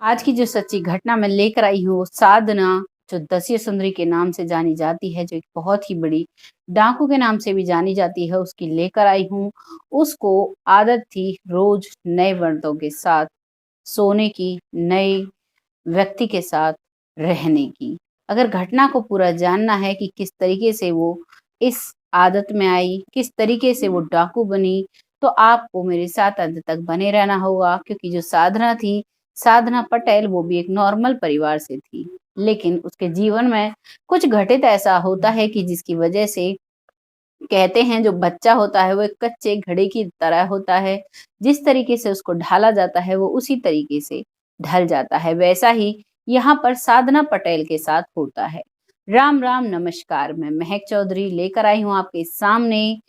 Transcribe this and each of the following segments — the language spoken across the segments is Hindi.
आज की जो सच्ची घटना मैं लेकर आई हूँ, वो साधना जो दसिया सुंदरी के नाम से जानी जाती है, जो एक बहुत ही बड़ी डाकू के नाम से भी जानी जाती है, उसकी लेकर आई हूँ। उसको आदत थी रोज नए मर्दों के साथ सोने की, नए व्यक्ति के साथ रहने की। अगर घटना को पूरा जानना है कि किस तरीके से वो इस आदत में आई, किस तरीके से वो डाकू बनी, तो आपको मेरे साथ अंत तक बने रहना होगा, क्योंकि जो साधना थी, साधना पटेल, वो भी एक नॉर्मल परिवार से थी। लेकिन उसके जीवन में कुछ घटित ऐसा होता है कि जिसकी वजह से कहते हैं जो बच्चा होता है वो एक कच्चे घड़े की तरह होता है। जिस तरीके से उसको ढाला जाता है वो उसी तरीके से ढल जाता है। वैसा ही यहाँ पर साधना पटेल के साथ होता है। राम राम, नमस्कार। मैं महक चौधरी लेकर आई हूँ आपके सामने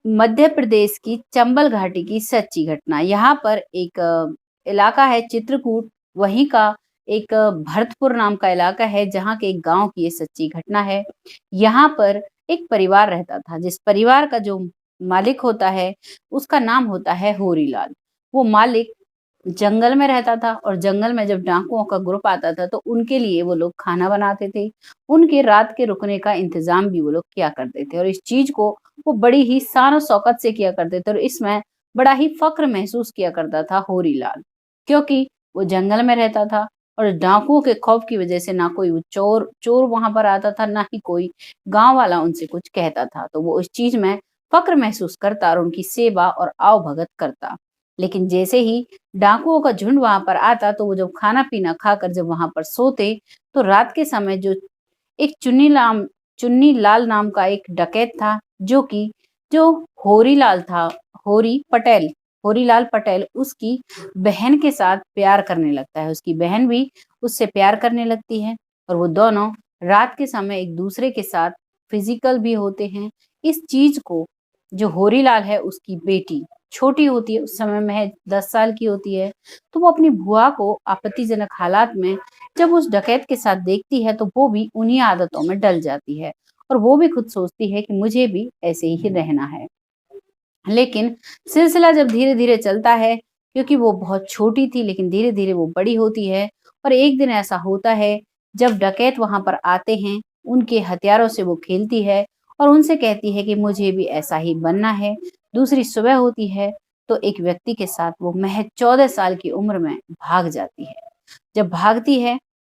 मध्य प्रदेश की चंबल घाटी की सच्ची घटना। यहाँ पर एक इलाका है चित्रकूट, वहीं का एक भरतपुर नाम का इलाका है, जहाँ के एक गांव की ये सच्ची घटना है। यहाँ पर एक परिवार रहता था, जिस परिवार का जो मालिक होता है उसका नाम होता है होरीलाल। वो मालिक जंगल में रहता था, और जंगल में जब डाकुओं का ग्रुप आता था तो उनके लिए वो लोग खाना बनाते थे। उनके रात के रुकने का इंतजाम भी वो लोग किया करते थे, और इस चीज को वो बड़ी ही शान और शौकत से किया करते थे, और इसमें बड़ा ही फक्र महसूस किया करता था होरीलाल, क्योंकि वो जंगल में रहता था और डाकुओं के खौफ की वजह से ना कोई वो चोर चोर वहां पर आता था, ना ही कोई गांव वाला उनसे कुछ कहता था। तो वो इस चीज में फक्र महसूस करता और उनकी सेवा और आवभगत करता। लेकिन जैसे ही डाकुओं का झुंड वहां पर आता, तो वो जब खाना पीना खाकर जब वहां पर सोते, तो रात के समय जो एक चुन्नी लाल नाम का एक डकैत था, जो होरीलाल था, होरी पटेल, होरीलाल पटेल उसकी बहन के साथ प्यार करने लगता है। उसकी बहन भी उससे प्यार करने लगती है, और वो दोनों रात के समय एक दूसरे के साथ फिजिकल भी होते हैं। इस चीज को जो होरीलाल है, उसकी बेटी छोटी होती है, उस समय महज 10 साल की होती है, तो वो अपनी बुआ को आपत्तिजनक हालात में जब उस डकैत के साथ देखती है, तो वो भी उन्हीं आदतों में डल जाती है, और वो भी खुद सोचती है कि मुझे भी ऐसे ही रहना है। लेकिन सिलसिला जब धीरे धीरे चलता है, क्योंकि वो बहुत छोटी थी, लेकिन धीरे धीरे वो बड़ी होती है, और एक दिन ऐसा होता है जब डकैत वहां पर आते हैं, उनके हथियारों से वो खेलती है और उनसे कहती है कि मुझे भी ऐसा ही बनना है। दूसरी सुबह होती है, तो एक व्यक्ति के साथ वो महज 14 साल की उम्र में भाग जाती है। जब भागती है,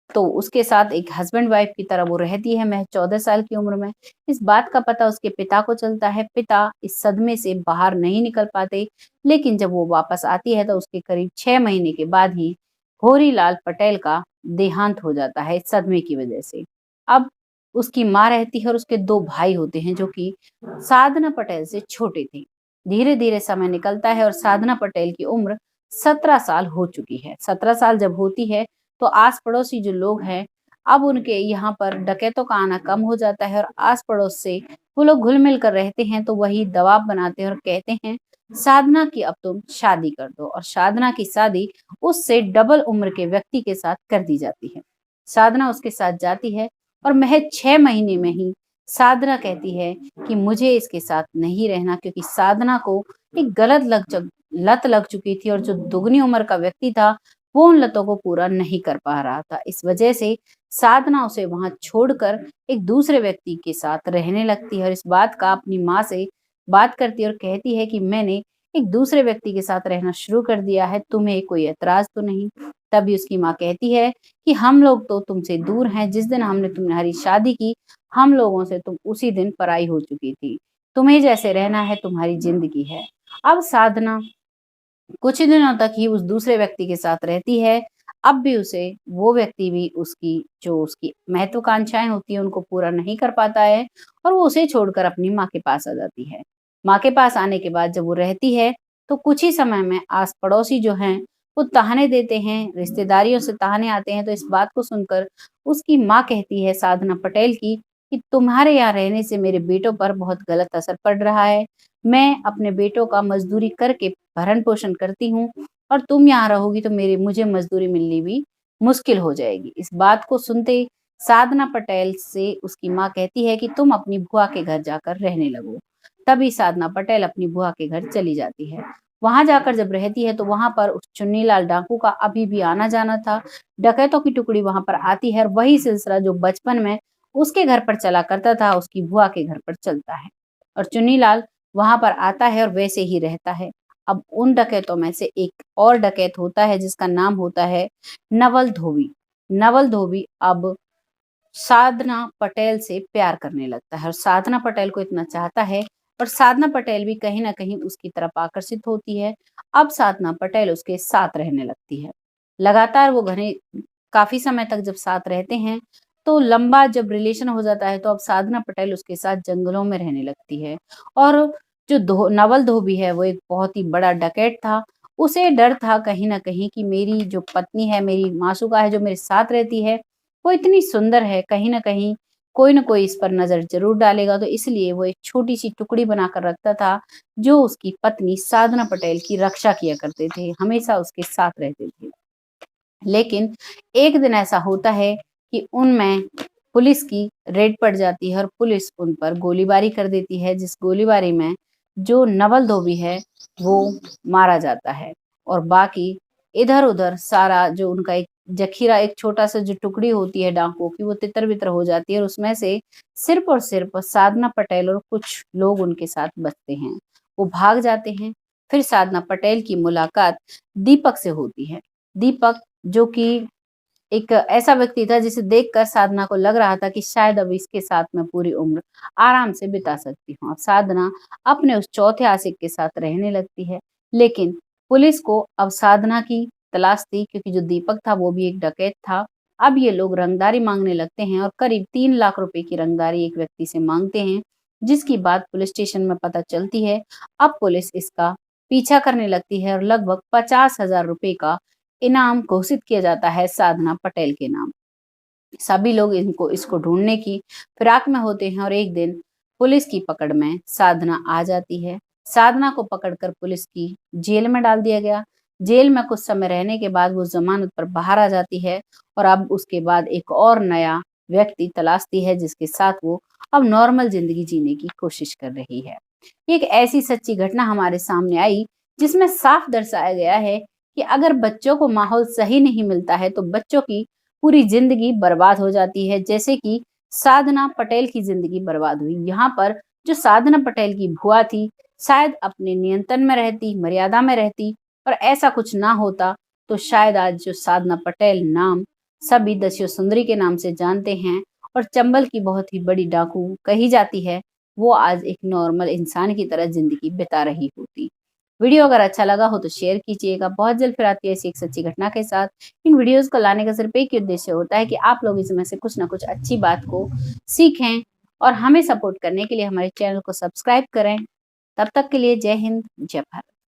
तो उसके साथ एक हस्बैंड वाइफ की तरह वो रहती है महज 14 साल की उम्र में। इस बात का पता उसके पिता को चलता है। पिता इस सदमे से बाहर नहीं निकल पाते, लेकिन जब वो वापस आती है, तो उसके करीब 6 महीने के बाद ही होरीलाल पटेल का देहांत हो जाता है इस सदमे की वजह से। अब उसकी माँ रहती है और उसके 2 भाई होते हैं, जो कि साधना पटेल से छोटे थे। धीरे धीरे समय निकलता है और साधना पटेल की उम्र 17 साल हो चुकी है। 17 साल जब होती है, तो आस पड़ोसी जो लोग हैं, अब उनके यहाँ पर डकैतों का आना कम हो जाता है, और आस पड़ोस से वो लोग घुल मिल कर रहते हैं, तो वही दबाव बनाते हैं और कहते हैं साधना की अब तुम शादी कर दो, और साधना की शादी उससे डबल उम्र के व्यक्ति के साथ कर दी जाती है। साधना उसके साथ जाती है, और महज 6 महीने में ही साधना कहती है कि मुझे इसके साथ नहीं रहना, क्योंकि साधना को एक लत लग चुकी थी, और जो दुगनी उम्र का व्यक्ति था, वो उन लतों को पूरा नहीं कर पा रहा था। इस वजह से साधना उसे वहां छोड़कर एक दूसरे व्यक्ति के साथ रहने लगती है, और इस बात का अपनी माँ से बात करती है और कहती है कि मैंने एक दूसरे व्यक्ति के साथ रहना शुरू कर दिया है, तुम्हें कोई ऐतराज तो नहीं। तभी उसकी माँ कहती है कि हम लोग तो तुमसे दूर हैं, जिस दिन हमने तुम्हारी शादी की, हम लोगों से तुम उसी दिन पराई हो चुकी थी। तुम्हें जैसे रहना है तुम्हारी जिंदगी है। अब साधना कुछ ही दिनों तक ही उस दूसरे व्यक्ति के साथ रहती है। अब भी उसे वो व्यक्ति भी उसकी महत्वाकांक्षाएं होती है, उनको पूरा नहीं कर पाता है, और वो उसे छोड़कर अपनी माँ के पास आ जाती है। माँ के पास आने के बाद जब वो रहती है, तो कुछ ही समय में आस पड़ोसी जो हैं, वो ताहने देते हैं, रिश्तेदारियों से ताहने आते हैं। तो इस बात को सुनकर उसकी माँ कहती है साधना पटेल की कि तुम्हारे यहाँ रहने से मेरे बेटों पर बहुत गलत असर पड़ रहा है। मैं अपने बेटों का मजदूरी करके भरण पोषण करती हूँ, और तुम यहाँ रहोगी तो मेरी मुझे मजदूरी मिलनी भी मुश्किल हो जाएगी। इस बात को सुनते ही साधना पटेल से उसकी माँ कहती है कि तुम अपनी बुआ के घर जाकर रहने लगो। तभी साधना पटेल अपनी बुआ के घर चली जाती है। वहां जाकर जब रहती है तो वहां पर उस चुन्नीलाल डाकू का अभी भी आना जाना था। डकैतों की टुकड़ी वहां पर आती है और वही सिलसिला जो बचपन में उसके घर पर चला करता था उसकी बुआ के घर पर चलता है और चुन्नीलाल वहां पर आता है और वैसे ही रहता है। अब उन डकैतों में से एक और डकैत होता है जिसका नाम होता है नवल धोबी। नवल धोबी अब साधना पटेल से प्यार करने लगता है और साधना पटेल को इतना चाहता है और साधना पटेल भी कहीं ना कहीं उसकी तरफ आकर्षित होती है। अब साधना पटेल उसके साथ रहने लगती है। लगातार वो घने काफी समय तक जब साथ रहते हैं तो लंबा जब रिलेशन हो जाता है तो अब साधना पटेल उसके साथ जंगलों में रहने लगती है। और जो नवल धोबी है वो एक बहुत ही बड़ा डकैत था। उसे डर था कहीं ना कहीं कि मेरी जो पत्नी है, मेरी मासूका है जो मेरे साथ रहती है, वो इतनी सुंदर है, कहीं ना कहीं कोई ना कोई इस पर नजर जरूर डालेगा। तो इसलिए वो एक छोटी सी टुकड़ी बनाकर रखता था जो उसकी पत्नी साधना पटेल की रक्षा किया करते थे, हमेशा उसके साथ रहते थे। लेकिन एक दिन ऐसा होता है कि उनमें पुलिस की रेड पड़ जाती है और पुलिस उन पर गोलीबारी कर देती है, जिस गोलीबारी में जो नवल धोबी है वो मारा जाता है और बाकी इधर उधर सारा जो उनका एक जखीरा, एक छोटा सा जो टुकड़ी होती है डाकुओं की, वो तितर बितर हो जाती है और उसमें से सिर्फ और सिर्फ साधना पटेल और कुछ लोग उनके साथ बचते हैं। वो भाग जाते हैं। फिर साधना पटेल की मुलाकात दीपक से होती है। दीपक जो कि एक ऐसा व्यक्ति था जिसे देखकर साधना को लग रहा था कि शायद अब इसके साथ मैं पूरी उम्र आराम से बिता सकती हूँ। अब साधना अपने उस चौथे आशिक के साथ रहने लगती है। लेकिन पुलिस को अब साधना की तलाश थी क्योंकि जो दीपक था वो भी एक डकैत था। अब ये लोग रंगदारी मांगने लगते हैं और करीब 3 लाख रुपए की रंगदारी एक व्यक्ति से मांगते हैं, जिसकी बात पुलिस स्टेशन में पता चलती है। अब पुलिस इसका पीछा करने लगती है और लगभग 50,000 रुपए का इनाम घोषित किया जाता है साधना पटेल के नाम। सभी लोग इनको इसको ढूंढने की फिराक में होते हैं और एक दिन पुलिस की पकड़ में साधना आ जाती है। साधना को पकड़कर पुलिस की जेल में डाल दिया गया। जेल में कुछ समय रहने के बाद वो जमानत पर बाहर आ जाती है और अब उसके बाद एक और नया व्यक्ति तलाशती है जिसके साथ वो अब नॉर्मल जिंदगी जीने की कोशिश कर रही है। एक ऐसी सच्ची घटना हमारे सामने आई जिसमें साफ दर्शाया गया है कि अगर बच्चों को माहौल सही नहीं मिलता है तो बच्चों की पूरी जिंदगी बर्बाद हो जाती है। जैसे कि साधना पटेल की जिंदगी बर्बाद हुई। यहाँ पर जो साधना पटेल की भुआ थी शायद अपने नियंत्रण में रहती, मर्यादा में रहती और ऐसा कुछ ना होता तो शायद आज जो साधना पटेल नाम सभी दस्यु सुंदरी के नाम से जानते हैं और चंबल की बहुत ही बड़ी डाकू कही जाती है, वो आज एक नॉर्मल इंसान की तरह जिंदगी बिता रही होती। वीडियो अगर अच्छा लगा हो तो शेयर कीजिएगा। बहुत जल्द फिर आती है ऐसी एक सच्ची घटना के साथ। इन वीडियोस को लाने का सिर्फ एक ही उद्देश्य होता है कि आप लोग इसमें से कुछ ना कुछ अच्छी बात को सीखें और हमें सपोर्ट करने के लिए हमारे चैनल को सब्सक्राइब करें। तब तक के लिए जय हिंद, जय भारत।